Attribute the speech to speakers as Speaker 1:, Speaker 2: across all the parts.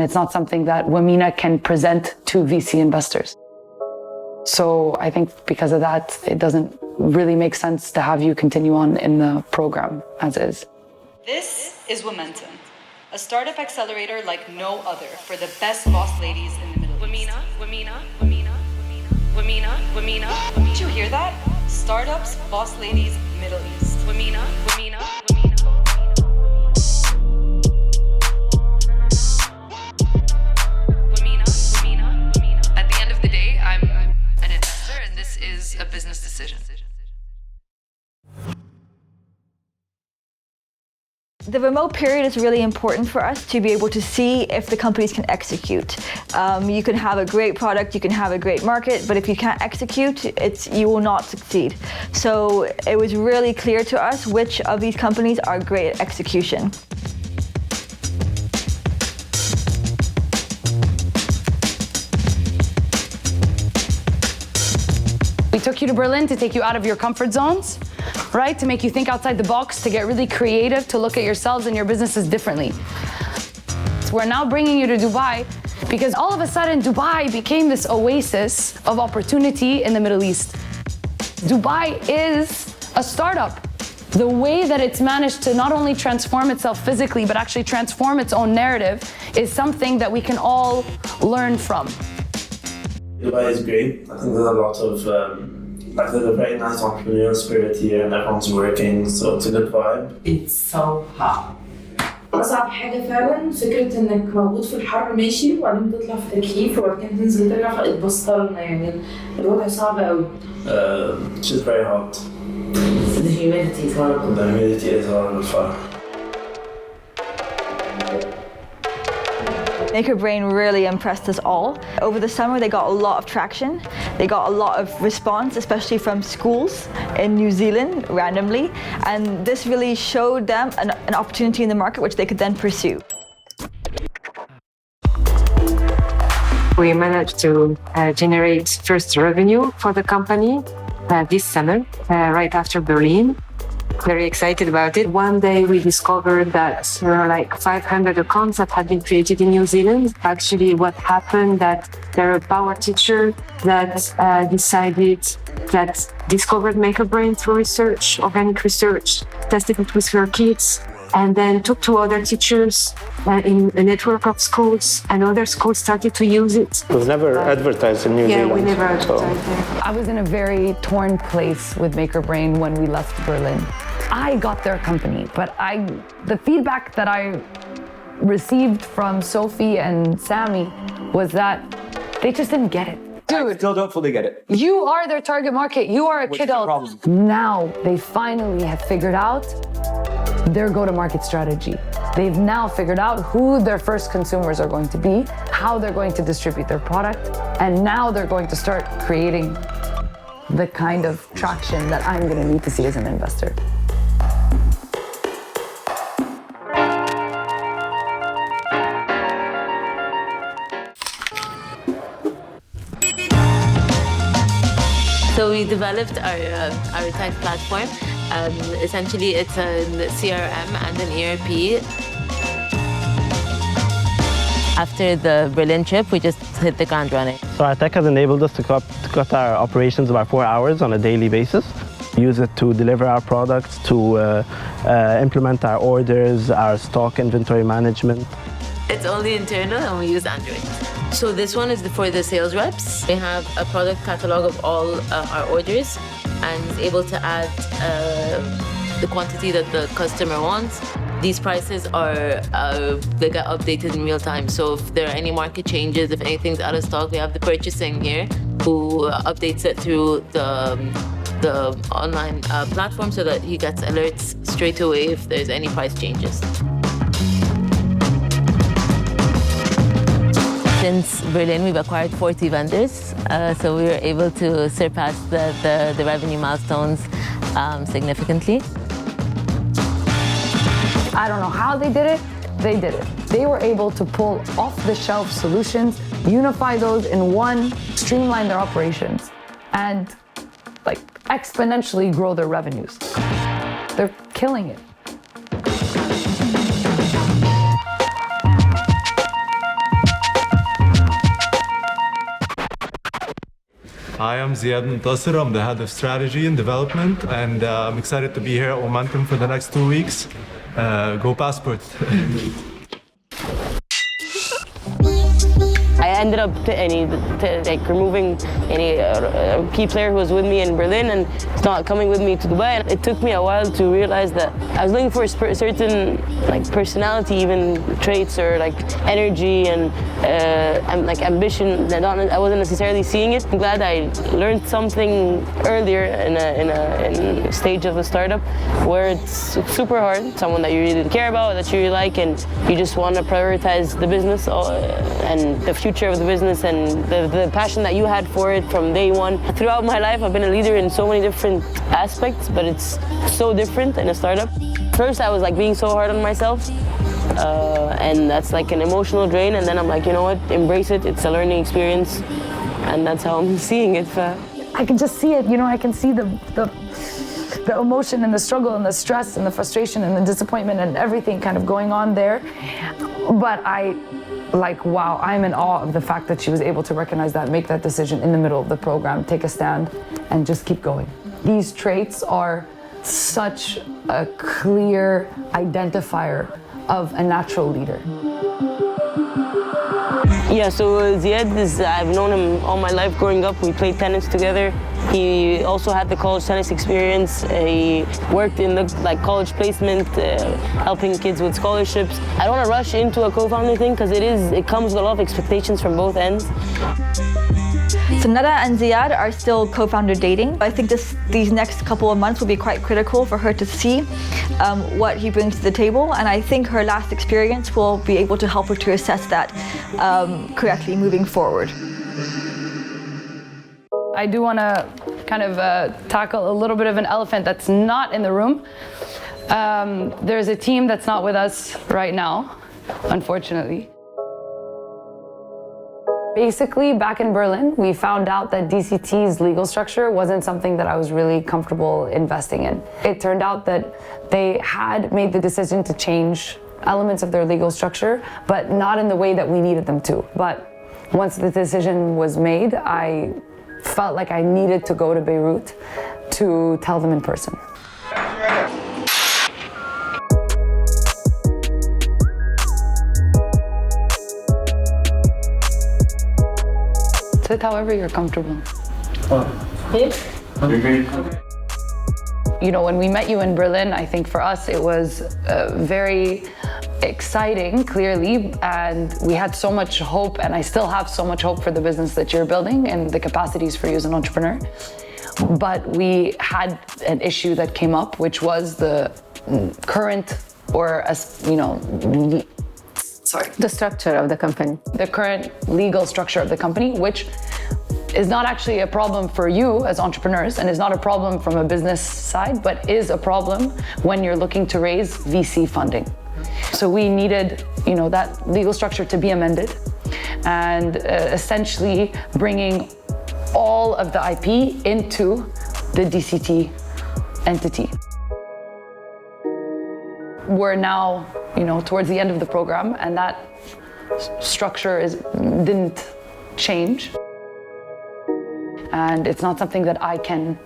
Speaker 1: it's not something that Womena can present to VC investors. So I think because of that, it doesn't really make sense to have you continue on in the program as is.
Speaker 2: This is Womentum, a startup accelerator like no other for the best boss ladies in the Middle East. Womena. Did you hear that? Startups, boss ladies, Middle East. Womena. At the end of the day, I'm an investor, and this is a business decision.
Speaker 3: The remote period is really important for us to be able to see if the companies can execute. You can have a great product, you can have a great market, but if you can't execute, you will not succeed. So it was really clear to us which of these companies are great at execution.
Speaker 1: We took you to Berlin to take you out of your comfort zones, right? To make you think outside the box, to get really creative, to look at yourselves and your businesses differently. So we're now bringing you to Dubai because all of a sudden Dubai became this oasis of opportunity in the Middle East. Dubai is a startup. The way that it's managed to not only transform itself physically, but actually transform its own narrative is something that we can all learn from.
Speaker 4: Dubai is great. I think there's a lot of, there's a very nice entrepreneurial spirit here and everyone's working, so it's a good vibe.
Speaker 5: It's so hot. أصعب حاجة فعلا فكرة إنك موجود في الحر ماشي وبعدين بتطلع في تكييف وبعدين تنزل ترجع فاتبسطلنا يعني الوضع صعب قوي.
Speaker 4: It's just very hot.
Speaker 5: The humidity is horrible.
Speaker 4: The humidity is horrible.
Speaker 3: MakerBrain really impressed us all. Over the summer, they got a lot of traction. They got a lot of response, especially from schools in New Zealand, randomly. And this really showed them an opportunity in the market which they could then pursue.
Speaker 6: We managed to generate first revenue for the company this summer, right after Berlin. Very excited about it. One day we discovered that there are like 500 accounts that had been created in New Zealand. Actually, what happened that there are a power teacher that discovered MakerBrain through research, organic research, tested it with her kids, and then took to other teachers in a network of schools, and other schools started to use it.
Speaker 4: It was never advertised in New Zealand.
Speaker 6: Yeah, we never advertised there.
Speaker 1: I was in a very torn place with MakerBrain when we left Berlin. I got their company, but the feedback that I received from Sophie and Sammy was that they just didn't get it. Dude,
Speaker 7: I still don't fully get it.
Speaker 1: You are their target market. You are a kidult. Now they finally have figured out their go-to-market strategy. They've now figured out who their first consumers are going to be, how they're going to distribute their product, and now they're going to start creating the kind of traction that I'm going to need to see as an investor.
Speaker 8: So we developed our tech platform. Essentially, it's a CRM and an ERP. After the Berlin trip, we just hit the ground running.
Speaker 9: So our tech has enabled us to cut our operations about 4 hours on a daily basis. Use it to deliver our products, to implement our orders, our stock inventory management.
Speaker 8: It's only internal and we use Android. So this one is for the sales reps. They have a product catalog of all our orders and is able to add the quantity that the customer wants. These prices they get updated in real time. So if there are any market changes, if anything's out of stock, we have the purchasing here who updates it through the online platform so that he gets alerts straight away if there's any price changes. Since Berlin, we've acquired 40 vendors, so we were able to surpass the revenue milestones significantly.
Speaker 1: I don't know how they did it. They did it. They were able to pull off-the-shelf solutions, unify those in one, streamline their operations, and exponentially grow their revenues. They're killing it.
Speaker 7: I am Ziad Muntasir. I'm the head of strategy and development, and I'm excited to be here at Womentum for the next 2 weeks. Go Passport.
Speaker 10: I ended up removing any key player who was with me in Berlin and it's not coming with me to Dubai. And it took me a while to realize that I was looking for a certain personality, even traits or energy and ambition that I wasn't necessarily seeing it. I'm glad I learned something earlier in a stage of a startup where it's super hard. Someone that you really care about, that you really like, and you just want to prioritize the business and the future of the business and the passion that you had for it from day one. Throughout my life, I've been a leader in so many different aspects, but it's so different in a startup. First, I was being so hard on myself, and that's an emotional drain. And then I'm you know what, embrace it. It's a learning experience, and that's how I'm seeing it.
Speaker 1: I can just see it. I can see the emotion and the struggle and the stress and the frustration and the disappointment and everything kind of going on there. But wow, I'm in awe of the fact that she was able to recognize that, make that decision in the middle of the program, take a stand, and just keep going. These traits are such a clear identifier of a natural leader.
Speaker 10: Yeah, so Ziad I've known him all my life growing up. We played tennis together. He also had the college tennis experience. He worked in the college placement, helping kids with scholarships. I don't want to rush into a co-founder thing because it comes with a lot of expectations from both ends.
Speaker 3: So Nada and Ziad are still co-founder dating. I think these next couple of months will be quite critical for her to see what he brings to the table, and I think her last experience will be able to help her to assess that correctly moving forward.
Speaker 1: I do want to kind of tackle a little bit of an elephant that's not in the room. There's a team that's not with us right now, unfortunately. Basically, back in Berlin, we found out that DCT's legal structure wasn't something that I was really comfortable investing in. It turned out that they had made the decision to change elements of their legal structure, but not in the way that we needed them to. But once the decision was made, I felt like I needed to go to Beirut to tell them in person. Sit however you're comfortable. When we met you in Berlin, I think for us it was very exciting, clearly, and we had so much hope, and I still have so much hope for the business that you're building and the capacities for you as an entrepreneur. But we had an issue that came up, which was the current,
Speaker 6: the structure of the company.
Speaker 1: The current legal structure of the company, which is not actually a problem for you as entrepreneurs and is not a problem from a business side, but is a problem when you're looking to raise VC funding. So we needed, that legal structure to be amended and essentially bringing all of the IP into the DCT entity. We're now, towards the end of the program, and that structure didn't change. And it's not something that I can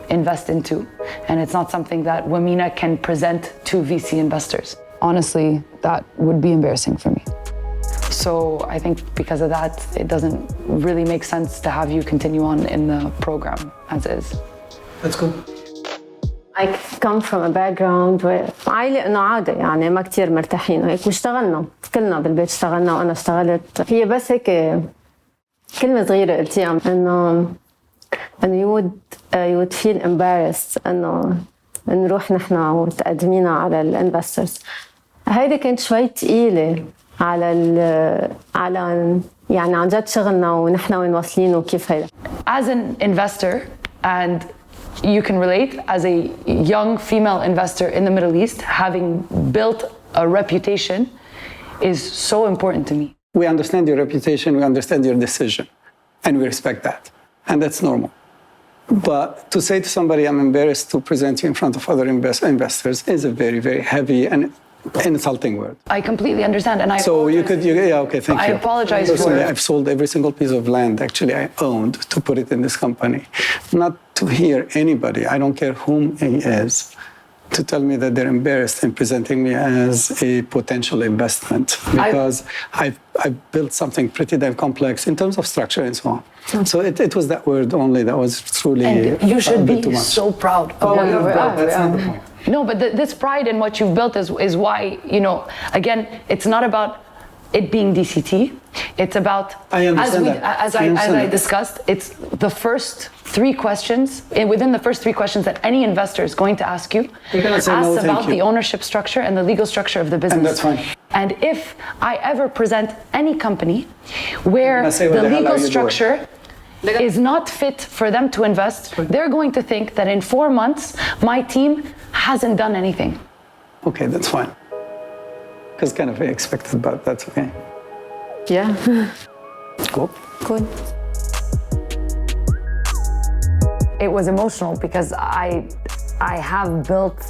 Speaker 1: invest into, and it's not something that Womena can present to VC investors. Honestly, that would be embarrassing for me. So I think because of that, it doesn't really make sense to have you continue on in the program as is.
Speaker 4: Let's go.
Speaker 6: I come from a background where عائلة إنه عادة ما كتير مرتاحين هيك واشتغلنا كلنا بالبيت اشتغلنا وأنا اشتغلت هي بس هيك كلمة صغيرة قلتيها إنه you would feel embarrassed إنه نروح نحن وتقدمينا على الانفسترز. هيدي كانت شوي تقيلة على عن جد شغلنا ونحن وين واصلين وكيف هيدا.
Speaker 1: As an investor, and you can relate as a young female investor in the Middle East, having built a reputation is so important to me.
Speaker 11: We understand your reputation, we understand your decision, and we respect that. And that's normal. But to say to somebody, I'm embarrassed to present you in front of other investors is a very, very heavy and insulting word.
Speaker 1: I completely understand, and I
Speaker 11: So you could, okay, thank you.
Speaker 1: I apologize
Speaker 11: Personally,
Speaker 1: for it.
Speaker 11: I've sold every single piece of land actually I owned to put it in this company. Not to hear anybody, I don't care whom he is, to tell me that they're embarrassed in presenting me as a potential investment because I've built something pretty damn complex in terms of structure and so on. So it was that word only that was truly
Speaker 1: And you should be
Speaker 11: too much.
Speaker 1: so proud of what you've built.
Speaker 11: That's not the point.
Speaker 1: No, but this pride in what you've built is why, again, it's not about it being DCT. It's about,
Speaker 11: I understand
Speaker 1: as I discussed, it's the first 3 questions, and within the first 3 questions that any investor is going to ask you,
Speaker 11: ask
Speaker 1: about the ownership structure and the legal structure of the business.
Speaker 11: And that's fine.
Speaker 1: And if I ever present any company where the legal structure is not fit for them to invest, they're going to think that in 4 months, my team hasn't done anything.
Speaker 11: Okay, that's fine. Because kind of expected, but that's okay.
Speaker 3: Yeah.
Speaker 11: Cool.
Speaker 3: Good.
Speaker 1: It was emotional because I have built,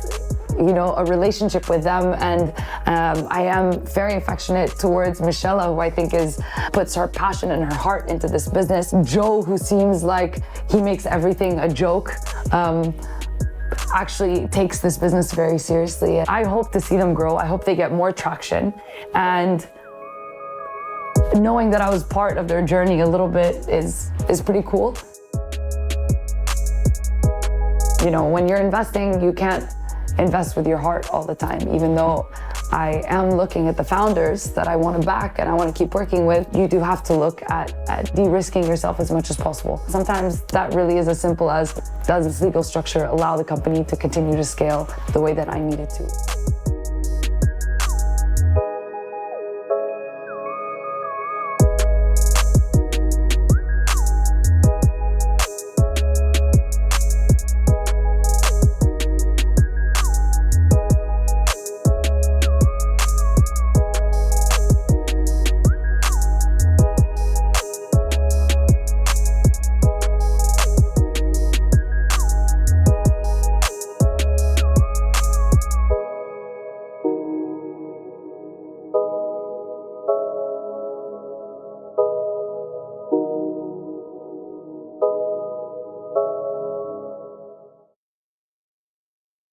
Speaker 1: a relationship with them, and I am very affectionate towards Michelle, who I think puts her passion and her heart into this business. Joe, who seems like he makes everything a joke, actually takes this business very seriously. I hope to see them grow. I hope they get more traction, and knowing that I was part of their journey a little bit is pretty cool. When you're investing, you can't invest with your heart all the time. Even though I am looking at the founders that I want to back and I want to keep working with, you do have to look at de-risking yourself as much as possible. Sometimes that really is as simple as, does this legal structure allow the company to continue to scale the way that I need it to?